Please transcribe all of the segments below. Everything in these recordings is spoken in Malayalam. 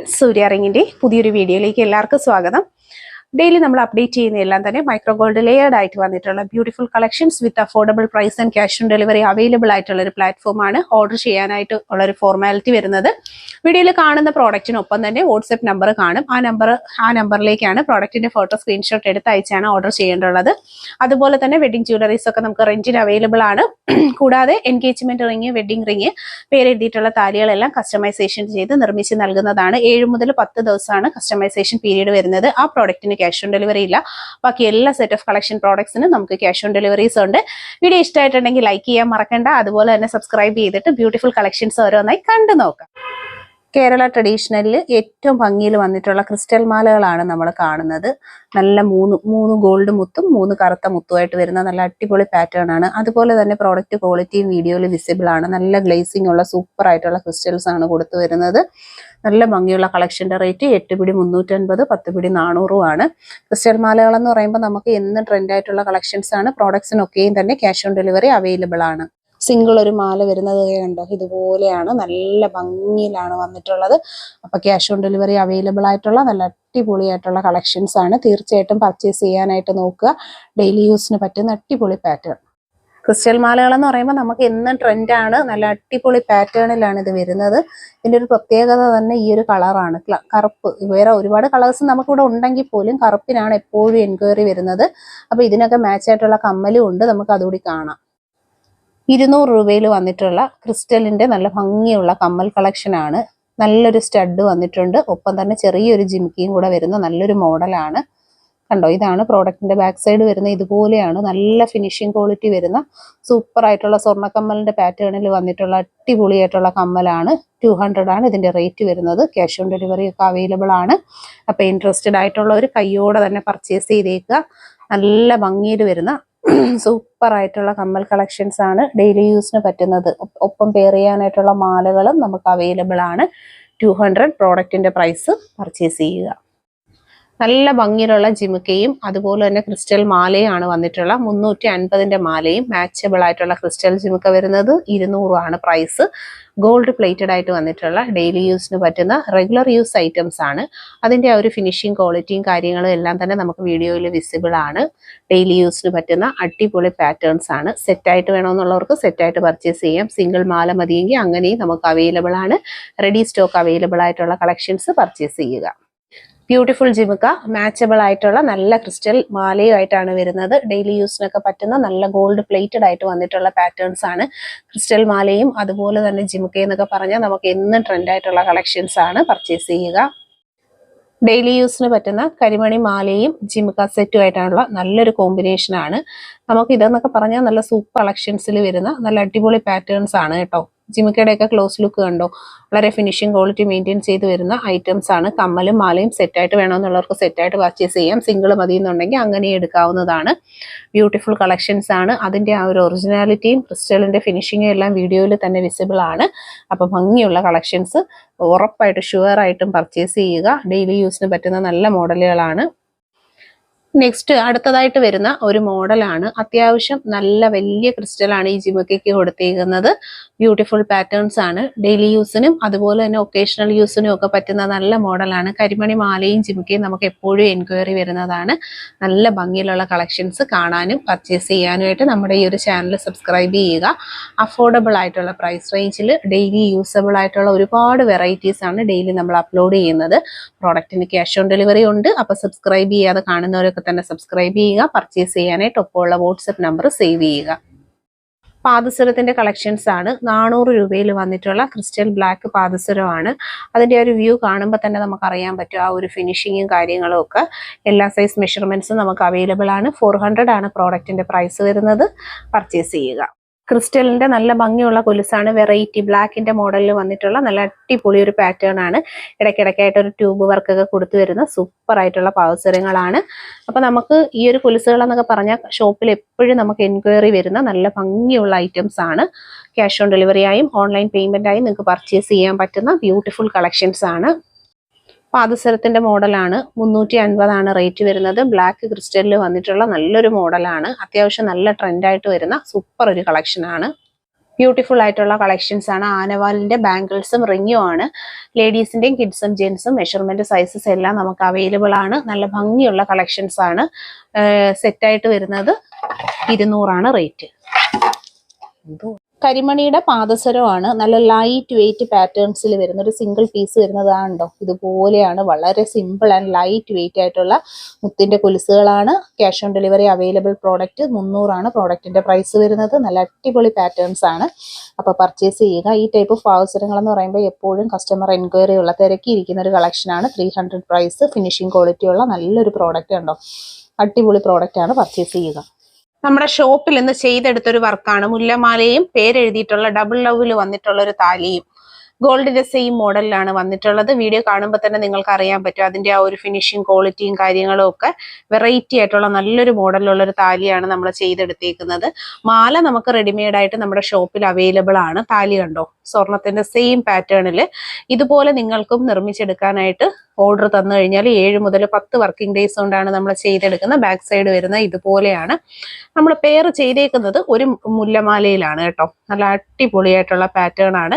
ഫ്രണ്ട്സ്, സൂര്യ റിങ്ങിന്റെ പുതിയൊരു വീഡിയോയിലേക്ക് എല്ലാവർക്കും സ്വാഗതം. ഡെയിലി നമ്മൾ അപ്ഡേറ്റ് ചെയ്യുന്ന എല്ലാം തന്നെ മൈക്രോ ഗോൾഡ് ലെയർഡ് ആയിട്ട് വന്നിട്ടുള്ള beautiful collections with affordable price and cash on delivery available ആയിട്ടുള്ള ഒരു പ്ലാറ്റ്ഫോമാണ്. ഓർഡർ ചെയ്യാനായിട്ട് ഉള്ള ഒരു ഫോർമാലിറ്റി വരുന്നത് വീഡിയോയിൽ കാണുന്ന പ്രോഡക്റ്റിനൊപ്പം തന്നെ വാട്സ്ആപ്പ് നമ്പർ കാണും. ആ നമ്പറിലേക്കാണ് പ്രോഡക്റ്റിന്റെ ഫോട്ടോ സ്ക്രീൻഷോട്ട് എടുത്ത് അയച്ചാണ് ഓർഡർ ചെയ്യേണ്ടുള്ളത്. അതുപോലെ തന്നെ വെഡിങ് ജ്വല്ലറീസ് ഒക്കെ നമുക്ക് റെന്റിന് അവൈലബിൾ ആണ്. കൂടാതെ എൻഗേജ്മെന്റ് റിങ്, വെഡിങ് റിങ്, പേരെഴുതിയിട്ടുള്ള താലികളെല്ലാം കസ്റ്റമൈസേഷൻ ചെയ്ത് നിർമ്മിച്ച് നൽകുന്നതാണ്. 7 മുതൽ 10 ദിവസമാണ് കസ്റ്റമൈസേഷൻ പീരീഡ് വരുന്നത്. ആ പ്രോഡക്റ്റിന് ക്യാഷ് ഓൺ ഡെലിവറി ഇല്ല. ബാക്കി എല്ലാ സെറ്റ് ഓഫ് കളക്ഷൻ പ്രോഡക്ട്സിനും നമുക്ക് ക്യാഷ് ഓൺ ഡെലിവറീസ് ഉണ്ട്. വീഡിയോ ഇഷ്ടമായിട്ടുണ്ടെങ്കിൽ ലൈക്ക് ചെയ്യാൻ മറക്കണ്ട. അതുപോലെ തന്നെ സബ്സ്ക്രൈബ് ചെയ്തിട്ട് ബ്യൂട്ടിഫുൾ കളക്ഷൻസ് ഓരോന്നായി കണ്ടു നോക്കാം. കേരള ട്രഡീഷണലിൽ ഏറ്റവും ഭംഗിയിൽ വന്നിട്ടുള്ള ക്രിസ്റ്റൽ മാലകളാണ് നമ്മൾ കാണുന്നത്. നല്ല മൂന്ന് ഗോൾഡ് മുത്തും 3 കറുത്ത മുത്തുമായിട്ട് വരുന്ന നല്ല അടിപൊളി പാറ്റേൺ ആണ്. അതുപോലെ തന്നെ പ്രോഡക്റ്റ് ക്വാളിറ്റിയും വീഡിയോയിൽ വിസിബിൾ ആണ്. നല്ല ഗ്ലേസിംഗ് ഉള്ള സൂപ്പർ ആയിട്ടുള്ള ക്രിസ്റ്റൽസ് ആണ് കൊടുത്തു വരുന്നത്. നല്ല ഭംഗിയുള്ള കളക്ഷന്റെ റേറ്റ് 8 പിടി 350, 10 പിടി 400 ആണ്. ക്രിസ്റ്റൽ മാലകൾ എന്ന് പറയുമ്പോൾ നമുക്ക് എന്നും ട്രെൻഡ് ആയിട്ടുള്ള കളക്ഷൻസ് ആണ്. പ്രോഡക്ട്സിനൊക്കെയും തന്നെ ക്യാഷ് ഓൺ ഡെലിവറി അവൈലബിൾ ആണ്. സിംഗിൾ ഒരു മാല വരുന്നത് കണ്ടോ, ഇതുപോലെയാണ്. നല്ല ഭംഗിയിലാണ് വന്നിട്ടുള്ളത്. അപ്പൊ ക്യാഷ് ഓൺ ഡെലിവറി അവൈലബിൾ ആയിട്ടുള്ള നല്ല അടിപൊളിയായിട്ടുള്ള കളക്ഷൻസ് ആണ്. തീർച്ചയായിട്ടും പർച്ചേസ് ചെയ്യാനായിട്ട് നോക്കുക. ഡെയിലി യൂസിന് പറ്റുന്ന അടിപൊളി പാറ്റേൺ. ക്രിസ്റ്റൽ മാലകൾ എന്ന് പറയുമ്പോൾ നമുക്ക് എന്നും ട്രെൻഡാണ്. നല്ല അടിപൊളി പാറ്റേണിലാണ് ഇത് വരുന്നത്. ഇതിൻ്റെ ഒരു പ്രത്യേകത തന്നെ ഈ ഒരു കളറാണ്, കറുപ്പ്. വേറെ ഒരുപാട് കളേഴ്സ് നമുക്കിവിടെ ഉണ്ടെങ്കിൽ പോലും കറുപ്പിനാണ് എപ്പോഴും എൻക്വയറി വരുന്നത്. അപ്പൊ ഇതിനൊക്കെ മാച്ച് ആയിട്ടുള്ള കമ്മലും ഉണ്ട്, നമുക്ക് അതുകൂടി കാണാം. 200 രൂപയിൽ വന്നിട്ടുള്ള ക്രിസ്റ്റലിന്റെ നല്ല ഭംഗിയുള്ള കമ്മൽ കളക്ഷൻ ആണ്. നല്ലൊരു സ്റ്റഡ് വന്നിട്ടുണ്ട്. ഒപ്പം തന്നെ ചെറിയൊരു ജിംക്കിയും കൂടെ വരുന്ന നല്ലൊരു മോഡലാണ്. കണ്ടോ, ഇതാണ് പ്രോഡക്റ്റിന്റെ ബാക്ക് സൈഡ് വരുന്നത്. ഇതുപോലെയാണ് നല്ല ഫിനിഷിംഗ് ക്വാളിറ്റി വരുന്ന സൂപ്പർ ആയിട്ടുള്ള സ്വർണ്ണക്കമ്മലിന്റെ പാറ്റേണിൽ വന്നിട്ടുള്ള അടിപൊളിയായിട്ടുള്ള കമ്മലാണ്. 200 ആണ് ഇതിന്റെ റേറ്റ് വരുന്നത്. ക്യാഷ് ഓൺ ഡെലിവറി ഒക്കെ അവൈലബിൾ ആണ്. അപ്പൊ ഇൻട്രസ്റ്റഡ് ആയിട്ടുള്ളവർ കയ്യോടെ തന്നെ പർച്ചേസ് ചെയ്തേക്കുക. നല്ല ഭംഗിയിൽ വരുന്ന സൂപ്പർ ആയിട്ടുള്ള കമ്മൽ കളക്ഷൻസ് ആണ്. ഡെയിലി യൂസിന് പറ്റുന്നത്. ഒപ്പം പെയർ ചെയ്യാനായിട്ടുള്ള മാലകളും നമുക്ക് അവൈലബിൾ ആണ്. 200 പ്രോഡക്റ്റിന്റെ പ്രൈസ് പർച്ചേസ് ചെയ്യുക. നല്ല ഭംഗിയിലുള്ള ജിമുക്കയും അതുപോലെ തന്നെ ക്രിസ്റ്റൽ മാലയാണ് വന്നിട്ടുള്ള 350ന്റെ മാലയും മാച്ചബിൾ ആയിട്ടുള്ള ക്രിസ്റ്റൽ ജിമുക്ക വരുന്നത് 200 ആണ് പ്രൈസ്. ഗോൾഡ് പ്ലേറ്റഡ് ആയിട്ട് വന്നിട്ടുള്ള ഡെയിലി യൂസിന് പറ്റുന്ന റെഗുലർ യൂസ് ഐറ്റംസ് ആണ്. അതിന്റെ ആ ഒരു ഫിനിഷിംഗ് ക്വാളിറ്റിയും കാര്യങ്ങളും എല്ലാം തന്നെ നമുക്ക് വീഡിയോയിൽ വിസിബിൾ ആണ്. ഡെയിലി യൂസിന് പറ്റുന്ന അടിപൊളി പാറ്റേൺസ് ആണ്. സെറ്റായിട്ട് വേണമെന്നുള്ളവർക്ക് സെറ്റായിട്ട് പർച്ചേസ് ചെയ്യാം. സിംഗിൾ മാല മതിയെങ്കിൽ അങ്ങനെയും നമുക്ക് അവൈലബിൾ ആണ്. റെഡി സ്റ്റോക്ക് അവൈലബിൾ ആയിട്ടുള്ള കളക്ഷൻസ് പർച്ചേസ് ചെയ്യുക. ബ്യൂട്ടിഫുൾ ജിമുക്ക മാച്ചബിൾ ആയിട്ടുള്ള നല്ല ക്രിസ്റ്റൽ മാലയുമായിട്ടാണ് വരുന്നത്. ഡെയിലി യൂസിനൊക്കെ പറ്റുന്ന നല്ല ഗോൾഡ് പ്ലേറ്റഡ് ആയിട്ട് വന്നിട്ടുള്ള പാറ്റേൺസ് ആണ്. ക്രിസ്റ്റൽ മാലയും അതുപോലെ തന്നെ ജിമുക്കയും എന്നൊക്കെ പറഞ്ഞാൽ നമുക്ക് എന്നും ട്രെൻഡ് ആയിട്ടുള്ള കളക്ഷൻസ് ആണ്. പർച്ചേസ് ചെയ്യുക. ഡെയിലി യൂസിന് പറ്റുന്ന കരിമണി മാലയും ജിമുക്ക സെറ്റും ആയിട്ടുള്ള നല്ലൊരു കോമ്പിനേഷൻ ആണ്. നമുക്ക് ഇതെന്നൊക്കെ പറഞ്ഞാൽ നല്ല സൂപ്പർ കളക്ഷൻസിൽ വരുന്ന നല്ല അടിപൊളി പാറ്റേൺസ് ആണ് കേട്ടോ. ജിമുക്കയുടെ ഒക്കെ ക്ലോസ് ലുക്ക് കണ്ടോ, വളരെ ഫിനിഷിംഗ് ക്വാളിറ്റി മെയിൻറ്റെയിൻ ചെയ്ത് വരുന്ന ഐറ്റംസ് ആണ്. കമ്മലും മാലയും സെറ്റായിട്ട് വേണമെന്നുള്ളവർക്ക് സെറ്റായിട്ട് പർച്ചേസ് ചെയ്യാം. സിംഗിൾ മതി എന്നുണ്ടെങ്കിൽ അങ്ങനെ എടുക്കാവുന്നതാണ്. ബ്യൂട്ടിഫുൾ കളക്ഷൻസ് ആണ്. അതിന്റെ ആ ഒരു ഒറിജിനാലിറ്റിയും ക്രിസ്റ്റലിന്റെ ഫിനിഷിങ്ങും എല്ലാം വീഡിയോയിൽ തന്നെ വിസിബിൾ ആണ്. അപ്പൊ ഭംഗിയുള്ള കളക്ഷൻസ് ഉറപ്പായിട്ട് ഷുവർ ആയിട്ടും പർച്ചേസ് ചെയ്യുക. ഡെയിലി യൂസിന് പറ്റുന്ന നല്ല മോഡലുകളാണ്. നെക്സ്റ്റ് അടുത്തതായിട്ട് വരുന്ന ഒരു മോഡലാണ്. അത്യാവശ്യം നല്ല വലിയ ക്രിസ്റ്റലാണ് ഈ ജിമുക്കയ്ക്ക് കൊടുത്തേക്കുന്നത്. ബ്യൂട്ടിഫുൾ പാറ്റേൺസ് ആണ്. ഡെയിലി യൂസിനും അതുപോലെ തന്നെ ഒക്കേഷണൽ യൂസിനും ഒക്കെ പറ്റുന്ന നല്ല മോഡലാണ്. കരിമണി മാലയും ജിമുക്കയും നമുക്ക് എപ്പോഴും എൻക്വയറി വരുന്നതാണ്. നല്ല ഭംഗിയിലുള്ള കളക്ഷൻസ് കാണാനും പർച്ചേസ് ചെയ്യാനുമായിട്ട് നമ്മുടെ ഈ ഒരു ചാനൽ സബ്സ്ക്രൈബ് ചെയ്യുക. അഫോർഡബിൾ ആയിട്ടുള്ള പ്രൈസ് റേഞ്ചിൽ ഡെയിലി യൂസബിൾ ആയിട്ടുള്ള ഒരുപാട് വെറൈറ്റീസ് ആണ് ഡെയിലി നമ്മൾ അപ്ലോഡ് ചെയ്യുന്നത്. പ്രോഡക്റ്റിന് ക്യാഷ് ഓൺ ഡെലിവറി ഉണ്ട്. അപ്പോൾ സബ്സ്ക്രൈബ് ചെയ്യാതെ കാണുന്നവരൊക്കെ തന്നെ സബ്സ്ക്രൈബ് ചെയ്യുക. പർച്ചേസ് ചെയ്യാനായിട്ട് ഒപ്പമുള്ള വാട്സ്ആപ്പ് നമ്പർ സേവ് ചെയ്യുക. പാദസരത്തിന്റെ കളക്ഷൻസ് ആണ്. 400 രൂപയിൽ വന്നിട്ടുള്ള ക്രിസ്റ്റൽ ബ്ലാക്ക് പാദസരമാണ്. അതിന്റെ ഒരു വ്യൂ കാണുമ്പോൾ തന്നെ നമുക്ക് അറിയാൻ പറ്റും ആ ഒരു ഫിനിഷിങ്ങും കാര്യങ്ങളും ഒക്കെ. എല്ലാ സൈസ് മെഷർമെന്റ്സും നമുക്ക് അവൈലബിൾ ആണ്. 400 ആണ് പ്രോഡക്റ്റിന്റെ പ്രൈസ് വരുന്നത്. പർച്ചേസ് ചെയ്യുക. ക്രിസ്റ്റലിന്റെ നല്ല ഭംഗിയുള്ള കൊലുസാണ്. വെറൈറ്റി ബ്ലാക്കിന്റെ മോഡലിൽ വന്നിട്ടുള്ള നല്ല അടിപൊളി ഒരു പാറ്റേൺ ആണ്. ഇടയ്ക്കിടയ്ക്കായിട്ട് ഒരു ട്യൂബ് വർക്ക് ഒക്കെ കൊടുത്തു വരുന്ന സൂപ്പർ ആയിട്ടുള്ള പാദസരങ്ങളാണ്. അപ്പൊ നമുക്ക് ഈ ഒരു കൊലുസുകൾ എന്നൊക്കെ പറഞ്ഞാൽ ഷോപ്പിൽ എപ്പോഴും നമുക്ക് എൻക്വയറി വരുന്ന നല്ല ഭംഗിയുള്ള ഐറ്റംസ് ആണ്. ക്യാഷ് ഓൺ ഡെലിവറി ആയും ഓൺലൈൻ പേയ്മെന്റ് ആയും നിങ്ങൾക്ക് പർച്ചേസ് ചെയ്യാൻ പറ്റുന്ന ബ്യൂട്ടിഫുൾ കളക്ഷൻസ് ആണ്. പാദസരത്തിന്റെ മോഡലാണ്. 350 ആണ് റേറ്റ് വരുന്നത്. ബ്ലാക്ക് ക്രിസ്റ്റലിൽ വന്നിട്ടുള്ള നല്ലൊരു മോഡലാണ്. അത്യാവശ്യം നല്ല ട്രെൻഡായിട്ട് വരുന്ന സൂപ്പർ ഒരു കളക്ഷൻ ആണ്. ബ്യൂട്ടിഫുൾ ആയിട്ടുള്ള കളക്ഷൻസ് ആണ്. ആനവാലിന്റെ ബാംഗിൾസും റിങ്ങും ആണ്. ലേഡീസിന്റെയും കിഡ്സും ജെന്റ്സും മെഷർമെന്റ് സൈസസ് എല്ലാം നമുക്ക് അവൈലബിൾ ആണ്. നല്ല ഭംഗിയുള്ള കളക്ഷൻസ് ആണ്. സെറ്റായിട്ട് വരുന്നത് 200 റേറ്റ്. കരിമണിയുടെ പാദസരമാണ്. നല്ല ലൈറ്റ് വെയിറ്റ് പാറ്റേൺസിൽ വരുന്ന ഒരു സിംഗിൾ പീസ് വരുന്നതാണോ, ഇതുപോലെയാണ്. വളരെ സിമ്പിൾ ആൻഡ് ലൈറ്റ് വെയിറ്റ് ആയിട്ടുള്ള മുത്തിന്റെ കൊലുസുകളാണ്. Cash on delivery available. Product 300 പ്രോഡക്റ്റിന്റെ പ്രൈസ് വരുന്നത്. നല്ല അടിപൊളി പാറ്റേൺസ് ആണ്. അപ്പോൾ പർച്ചേസ് ചെയ്യുക. ഈ ടൈപ്പ് ഓഫ് പാദസരങ്ങൾ എന്ന് പറയുമ്പോൾ എപ്പോഴും കസ്റ്റമർ എൻക്വയറി ഉള്ള തിരക്കിയിരിക്കുന്ന ഒരു കളക്ഷനാണ്. 300 പ്രൈസ്. ഫിനിഷിംഗ് ക്വാളിറ്റി ഉള്ള നല്ലൊരു പ്രോഡക്റ്റ് ഉണ്ടോ, അടിപൊളി പ്രോഡക്റ്റ് ആണ്. പർച്ചേസ് ചെയ്യുക. നമ്മുടെ ഷോപ്പിൽ ഇന്ന് ചെയ്തെടുത്തൊരു വർക്കാണ്. മുല്ലമാലയും പേരെഴുതിയിട്ടുള്ള ഡബിൾ ലവിൽ വന്നിട്ടുള്ള ഒരു താലിയും ഗോൾഡിന്റെ സെയിം മോഡലിലാണ് വന്നിട്ടുള്ളത്. വീഡിയോ കാണുമ്പോൾ തന്നെ നിങ്ങൾക്ക് അറിയാൻ പറ്റും അതിന്റെ ആ ഒരു ഫിനിഷിങ് ക്വാളിറ്റിയും കാര്യങ്ങളും ഒക്കെ. വെറൈറ്റി ആയിട്ടുള്ള നല്ലൊരു മോഡലിലുള്ള ഒരു താലിയാണ് നമ്മൾ ചെയ്തെടുത്തേക്കുന്നത്. മാല നമുക്ക് റെഡിമെയ്ഡ് ആയിട്ട് നമ്മുടെ ഷോപ്പിൽ അവൈലബിൾ ആണ്. താലി കണ്ടോ, സ്വർണത്തിന്റെ സെയിം പാറ്റേണിൽ ഇതുപോലെ നിങ്ങൾക്കും നിർമ്മിച്ചെടുക്കാനായിട്ട് ഓർഡർ തന്നു കഴിഞ്ഞാൽ 7 മുതൽ 10 വർക്കിംഗ് ഡേയ്സ് കൊണ്ടാണ് നമ്മൾ ചെയ്തെടുക്കുന്നത്. ബാക്ക് സൈഡ് വരുന്നത് ഇതുപോലെയാണ്. നമ്മൾ പെയർ ചെയ്തേക്കുന്നത് ഒരു മുല്ലമാലയിലാണ് കേട്ടോ. നല്ല അടിപൊളിയായിട്ടുള്ള പാറ്റേൺ ആണ്.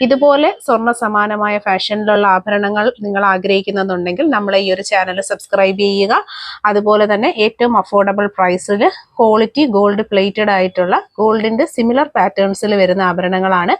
ഇതുപോലെ സ്വർണ്ണ സമാനമായ ഫാഷനിലുള്ള ആഭരണങ്ങൾ നിങ്ങൾ ആഗ്രഹിക്കുന്നുണ്ടെങ്കിൽ നമ്മളെ ഈ ഒരു ചാനൽ സബ്സ്ക്രൈബ് ചെയ്യുക. അതുപോലെ തന്നെ ഏറ്റവും അഫോർഡബിൾ പ്രൈസിൽ ക്വാളിറ്റി ഗോൾഡ് പ്ലേറ്റഡ് ആയിട്ടുള്ള ഗോൾഡിന്റെ സിമിലർ പാറ്റേൺസിൽ വരുന്ന ആഭരണങ്ങളാണ്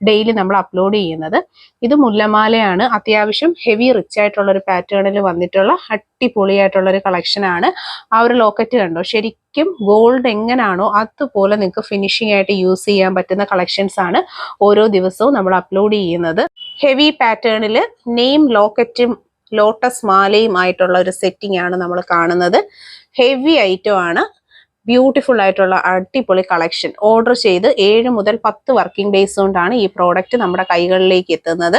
ഡെയിലി നമ്മൾ അപ്ലോഡ് ചെയ്യുന്നത്. ഇത് മുല്ലമാലയാണ്. അത്യാവശ്യം ഹെവി റിച്ച് ആയിട്ടുള്ള ഒരു പാറ്റേണിൽ വന്നിട്ടുള്ള അടിപൊളിയായിട്ടുള്ള ഒരു കളക്ഷൻ ആണ്. ആ ഒരു ലോക്കറ്റ് കണ്ടോ, ശരിക്കും ഗോൾഡ് എങ്ങനെയാണോ അതുപോലെ നിങ്ങൾക്ക് ഫിനിഷിംഗ് ആയിട്ട് യൂസ് ചെയ്യാൻ പറ്റുന്ന കളക്ഷൻസ് ആണ് ഓരോ ദിവസവും നമ്മൾ അപ്ലോഡ് ചെയ്യുന്നത്. ഹെവി പാറ്റേണിൽ നെയിം ലോക്കറ്റും ലോട്ടസ് മാലയും ആയിട്ടുള്ള ഒരു സെറ്റിംഗ് ആണ് നമ്മൾ കാണുന്നത്. ഹെവി ഐറ്റം ആണ്. ബ്യൂട്ടിഫുൾ ആയിട്ടുള്ള അടിപൊളി കളക്ഷൻ. ഓർഡർ ചെയ്ത് 7 മുതൽ 10 വർക്കിംഗ് ഡേയ്സ് കൊണ്ടാണ് ഈ പ്രോഡക്റ്റ് നമ്മുടെ കൈകളിലേക്ക് എത്തുന്നത്.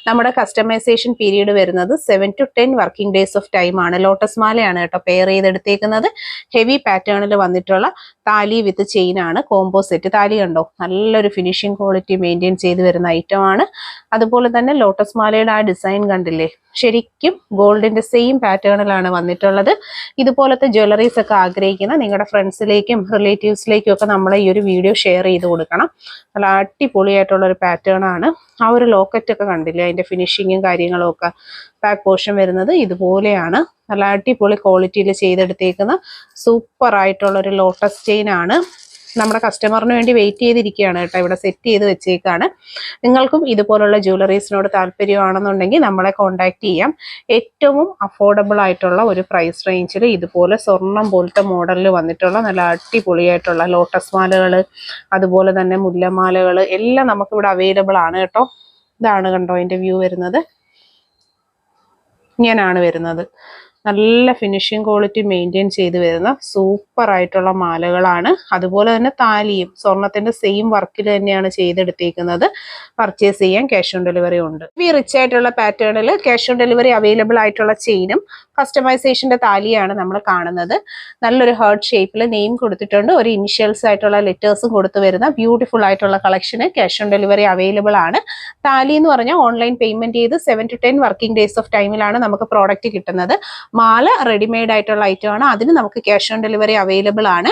നമ്മുടെ കസ്റ്റമൈസേഷൻ പീരീഡ് വരുന്നത് 7 to 10 working days of time ആണ്. ലോട്ടസ് മാലയാണ് കേട്ടോ പെയർ ചെയ്തെടുത്തേക്കുന്നത്. ഹെവി പാറ്റേണിൽ വന്നിട്ടുള്ള താലി വിത്ത് ചെയിൻ ആണ്. Combo set. താലി കണ്ടോ, നല്ലൊരു ഫിനിഷിംഗ് ക്വാളിറ്റി മെയിൻറ്റെയിൻ ചെയ്ത് വരുന്ന ഐറ്റം ആണ്. അതുപോലെ തന്നെ ലോട്ടസ് മാലയുടെ ആ ഡിസൈൻ കണ്ടില്ലേ, ശരിക്കും ഗോൾഡിന്റെ സെയിം പാറ്റേണിലാണ് വന്നിട്ടുള്ളത്. ഇതുപോലത്തെ ജ്വല്ലറീസ് ഒക്കെ ആഗ്രഹിക്കുന്ന നിങ്ങളുടെ ഫ്രണ്ട്സിലേക്കും റിലേറ്റീവ്സിലേക്കും ഒക്കെ നമ്മൾ ഈ ഒരു വീഡിയോ ഷെയർ ചെയ്ത് കൊടുക്കണം. നല്ല അടിപൊളിയായിട്ടുള്ള ഒരു പാറ്റേൺ ആണ്. ആ ഒരു ലോക്കറ്റ് ഒക്കെ കണ്ടില്ലേ, അതിന്റെ ഫിനിഷിങ്ങും കാര്യങ്ങളും ഒക്കെ. ബാക്ക് പോർഷൻ വരുന്നത് ഇതുപോലെയാണ്. നല്ല അടിപൊളി ക്വാളിറ്റിയിൽ ചെയ്തെടുത്തേക്കുന്ന സൂപ്പർ ആയിട്ടുള്ള ഒരു ലോട്ടസ് ചെയിൻ ആണ്. നമ്മുടെ കസ്റ്റമറിന് വേണ്ടി വെയിറ്റ് ചെയ്തിരിക്കുകയാണ് കേട്ടോ. ഇവിടെ സെറ്റ് ചെയ്ത് വെച്ചേക്കാണ്. നിങ്ങൾക്കും ഇതുപോലുള്ള ജ്വല്ലറീസിനോട് താല്പര്യമാണെന്നുണ്ടെങ്കിൽ നമ്മളെ കോൺടാക്ട് ചെയ്യാം. ഏറ്റവും അഫോർഡബിൾ ആയിട്ടുള്ള ഒരു പ്രൈസ് റേഞ്ചിൽ ഇതുപോലെ സ്വർണം പോലത്തെ മോഡലിൽ വന്നിട്ടുള്ള നല്ല അടിപൊളിയായിട്ടുള്ള ലോട്ടസ് മാലകൾ, അതുപോലെ തന്നെ മുല്ലമാലകൾ എല്ലാം നമുക്കിവിടെ അവൈലബിൾ ആണ് കേട്ടോ. ഇതാണ് കണ്ടോ അതിൻ്റെ വ്യൂ വരുന്നത്. ഇങ്ങനെയാണ് വരുന്നത്. നല്ല ഫിനിഷിംഗ് ക്വാളിറ്റി മെയിൻറ്റെയിൻ ചെയ്ത് വരുന്ന സൂപ്പർ ആയിട്ടുള്ള മാലകളാണ്. അതുപോലെ തന്നെ താലിയും സ്വർണത്തിന്റെ സെയിം വർക്കിൽ തന്നെയാണ് ചെയ്തെടുത്തേക്കുന്നത്. പർച്ചേസ് ചെയ്യാൻ ക്യാഷ് ഓൺ ഡെലിവറി ഉണ്ട്. ഈ റിച്ച് ആയിട്ടുള്ള പാറ്റേണിൽ ക്യാഷ് ഓൺ ഡെലിവറി അവൈലബിൾ ആയിട്ടുള്ള ചെയിനും കസ്റ്റമൈസേഷന്റെ താലിയാണ് നമ്മൾ കാണുന്നത്. നല്ലൊരു ഹാർട്ട് ഷേപ്പിൽ നെയിം കൊടുത്തിട്ടുണ്ട്. ഒരു ഇനിഷ്യൽസ് ആയിട്ടുള്ള ലെറ്റേഴ്സും കൊടുത്തു വരുന്ന ബ്യൂട്ടിഫുൾ ആയിട്ടുള്ള കളക്ഷന് ക്യാഷ് ഓൺ ഡെലിവറി അവൈലബിൾ ആണ്. താലി എന്ന് പറഞ്ഞാൽ ഓൺലൈൻ പേയ്മെന്റ് ചെയ്ത് 7 to 10 വർക്കിംഗ് ഡേയ്സ് ഓഫ് ടൈമിലാണ് നമുക്ക് പ്രോഡക്റ്റ് കിട്ടുന്നത്. മാല റെഡിമെയ്ഡ് ആയിട്ടുള്ള ഐറ്റം ആണ്. അതിന് നമുക്ക് ക്യാഷ് ഓൺ ഡെലിവറി അവൈലബിൾ ആണ്.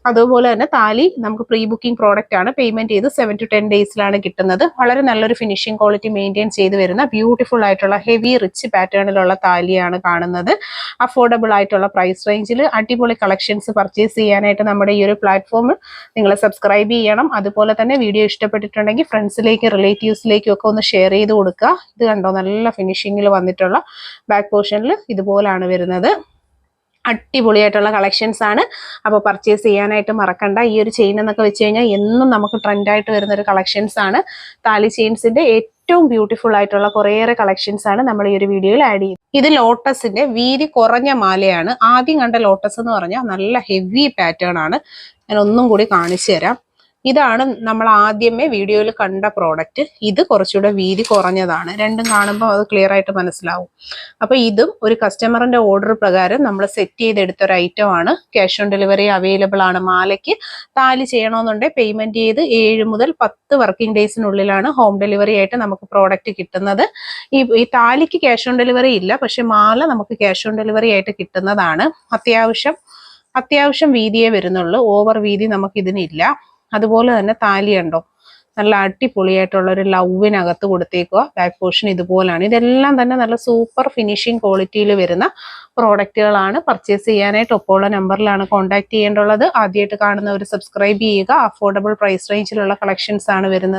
അതുപോലെ തന്നെ താലി നമുക്ക് പ്രീ ബുക്കിംഗ് പ്രോഡക്റ്റ് ആണ്. പേയ്മെന്റ് ചെയ്ത് 7 to 10 ഡേയ്സിലാണ് കിട്ടുന്നത്. വളരെ നല്ലൊരു ഫിനിഷിംഗ് ക്വാളിറ്റി മെയിൻറ്റെയിൻ ചെയ്ത് വരുന്ന ബ്യൂട്ടിഫുൾ ആയിട്ടുള്ള ഹെവി റിച്ച് പാറ്റേണിലുള്ള താലിയാണ് കാണുന്നത്. അഫോർഡബിൾ ആയിട്ടുള്ള പ്രൈസ് റേഞ്ചിൽ അടിപൊളി കളക്ഷൻസ് പർച്ചേസ് ചെയ്യാനായിട്ട് നമ്മുടെ ഈ ഒരു പ്ലാറ്റ്ഫോം നിങ്ങൾ സബ്സ്ക്രൈബ് ചെയ്യണം. അതുപോലെ തന്നെ വീഡിയോ ഇഷ്ടപ്പെട്ടിട്ടുണ്ടെങ്കിൽ ഫ്രണ്ട്സിലേക്കും റിലേറ്റീവ്സിലേക്കും ഒക്കെ ഒന്ന് ഷെയർ ചെയ്ത് കൊടുക്കുക. ഇത് കണ്ടോ, നല്ല ഫിനിഷിങ്ങിൽ വന്നിട്ടുള്ള ബാക്ക് പോർഷനിൽ ഇതുപോലാണ് വരുന്നത്. അടിപൊളിയായിട്ടുള്ള കളക്ഷൻസ് ആണ്. അപ്പോൾ പർച്ചേസ് ചെയ്യാനായിട്ട് മറക്കണ്ട. ഈ ഒരു ചെയിൻ എന്നൊക്കെ വെച്ച് കഴിഞ്ഞാൽ എന്നും നമുക്ക് ട്രെൻഡായിട്ട് വരുന്ന ഒരു കളക്ഷൻസ് ആണ്. താലി ചെയിൻസിന്റെ ഏറ്റവും ബ്യൂട്ടിഫുൾ ആയിട്ടുള്ള കുറേയേറെ കളക്ഷൻസ് ആണ് നമ്മൾ ഈ ഒരു വീഡിയോയിൽ ആഡ് ചെയ്യുന്നത്. ഇത് ലോട്ടസിന്റെ വീതി കുറഞ്ഞ മാലയാണ്. ആദ്യം കണ്ട ലോട്ടസ് എന്ന് പറഞ്ഞാൽ നല്ല ഹെവി പാറ്റേൺ ആണ്. ഞാൻ ഒന്നും കൂടി കാണിച്ചു തരാം. ഇതാണ് നമ്മൾ ആദ്യമേ വീഡിയോയിൽ കണ്ട പ്രോഡക്റ്റ്. ഇത് കുറച്ചുകൂടെ വീതി കുറഞ്ഞതാണ്. രണ്ടും കാണുമ്പോൾ അത് ക്ലിയർ ആയിട്ട് മനസ്സിലാവും. അപ്പോൾ ഇതും ഒരു കസ്റ്റമറിന്റെ ഓർഡർ പ്രകാരം നമ്മൾ സെറ്റ് ചെയ്തെടുത്ത ഒരു ഐറ്റം ആണ്. ക്യാഷ് ഓൺ ഡെലിവറി അവൈലബിൾ ആണ്. മാലയ്ക്ക് താലി ചെയ്യണമെന്നുണ്ടെങ്കിൽ പേയ്മെന്റ് ചെയ്ത് 7 മുതൽ 10 വർക്കിംഗ് ഡേയ്സിനുള്ളിലാണ് ഹോം ഡെലിവറി ആയിട്ട് നമുക്ക് പ്രോഡക്റ്റ് കിട്ടുന്നത്. ഈ താലിക്ക് ക്യാഷ് ഓൺ ഡെലിവറി ഇല്ല, പക്ഷെ മാല നമുക്ക് ക്യാഷ് ഓൺ ഡെലിവറി ആയിട്ട് കിട്ടുന്നതാണ്. അത്യാവശ്യം വീതിയേ വരുന്നുള്ളൂ. ഓവർ വീതി നമുക്ക് ഇതിനില്ല. അതുപോലെ തന്നെ താലി ഉണ്ടോ, നല്ല അടിപൊളിയായിട്ടുള്ള ഒരു ലവിനകത്ത് കൊടുത്തേക്കുക. Back portion ഇതുപോലാണ്. ഇതെല്ലാം തന്നെ നല്ല സൂപ്പർ ഫിനിഷിംഗ് ക്വാളിറ്റിയിൽ വരുന്ന പ്രോഡക്റ്റുകളാണ്. പർച്ചേസ് ചെയ്യാനായിട്ട് ഒപ്പമുള്ള നമ്പറിലാണ് കോൺടാക്ട് ചെയ്യേണ്ടുള്ളത്. ആദ്യമായിട്ട് കാണുന്നവർ സബ്സ്ക്രൈബ് ചെയ്യുക. അഫോർഡബിൾ പ്രൈസ് റേഞ്ചിലുള്ള കളക്ഷൻസ് ആണ് വരുന്നത്.